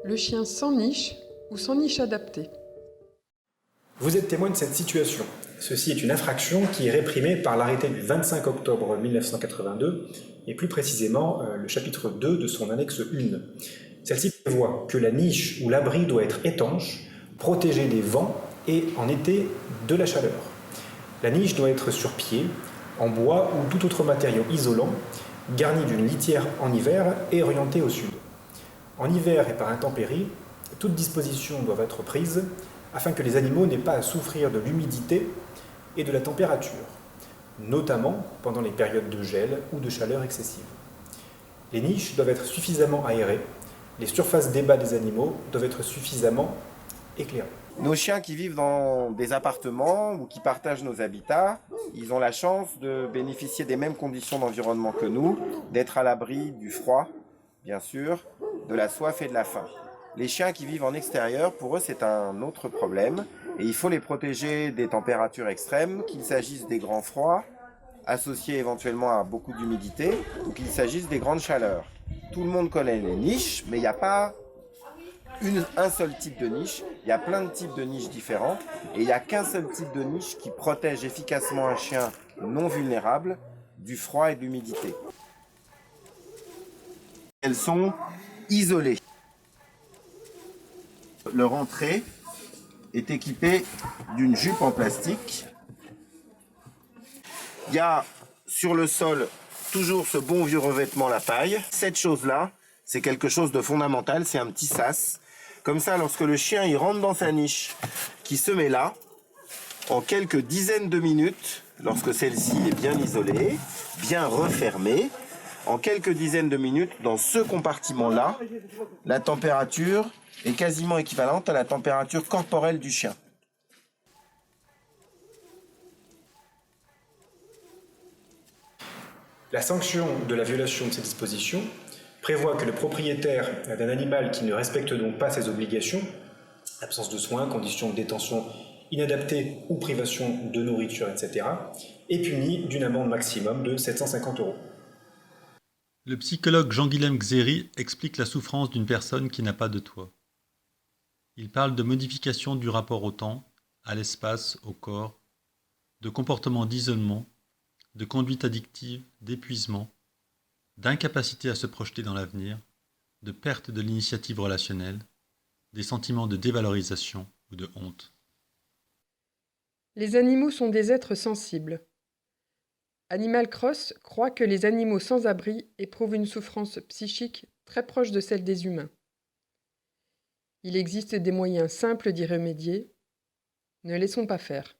Le chien sans niche ou sans niche adaptée. Vous êtes témoin de cette situation. Ceci est une infraction qui est réprimée par l'arrêté du 25 octobre 1982 et plus précisément le chapitre 2 de son annexe 1. Celle-ci prévoit que la niche ou l'abri doit être étanche, protégé des vents et en été de la chaleur. La niche doit être sur pied, en bois ou tout autre matériau isolant, garnie d'une litière en hiver et orientée au sud. En hiver et par intempéries, toutes dispositions doivent être prises afin que les animaux n'aient pas à souffrir de l'humidité et de la température, notamment pendant les périodes de gel ou de chaleur excessive. Les niches doivent être suffisamment aérées, les surfaces d'ébats des animaux doivent être suffisamment éclairées. Nos chiens qui vivent dans des appartements ou qui partagent nos habitats, ils ont la chance de bénéficier des mêmes conditions d'environnement que nous, d'être à l'abri du froid, bien sûr, de la soif et de la faim. Les chiens qui vivent en extérieur, pour eux, c'est un autre problème. Et il faut les protéger des températures extrêmes, qu'il s'agisse des grands froids, associés éventuellement à beaucoup d'humidité, ou qu'il s'agisse des grandes chaleurs. Tout le monde connaît les niches, mais il n'y a pas un seul type de niche. Il y a plein de types de niches différents. Et il n'y a qu'un seul type de niche qui protège efficacement un chien non vulnérable du froid et de l'humidité. Elles sont isolées. Leur entrée est équipée d'une jupe en plastique. Il y a sur le sol toujours ce bon vieux revêtement la paille. Cette chose-là, c'est quelque chose de fondamental, c'est un petit sas. Comme ça, lorsque le chien il rentre dans sa niche, qui se met là, en quelques dizaines de minutes, lorsque celle-ci est bien isolée, bien refermée, en quelques dizaines de minutes, dans ce compartiment-là, la température est quasiment équivalente à la température corporelle du chien. La sanction de la violation de ces dispositions prévoit que le propriétaire d'un animal qui ne respecte donc pas ses obligations, absence de soins, conditions de détention inadaptées ou privation de nourriture, etc., est puni d'une amende maximum de 750 €. Le psychologue Jean-Guilhem Xéry explique la souffrance d'une personne qui n'a pas de toit. Il parle de modification du rapport au temps, à l'espace, au corps, de comportements d'isolement, de conduite addictive, d'épuisement, d'incapacité à se projeter dans l'avenir, de perte de l'initiative relationnelle, des sentiments de dévalorisation ou de honte. Les animaux sont des êtres sensibles. Animal Cross croit que les animaux sans abri éprouvent une souffrance psychique très proche de celle des humains. Il existe des moyens simples d'y remédier. Ne laissons pas faire.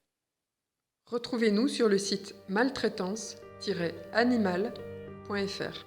Retrouvez-nous sur le site maltraitance-animal.fr.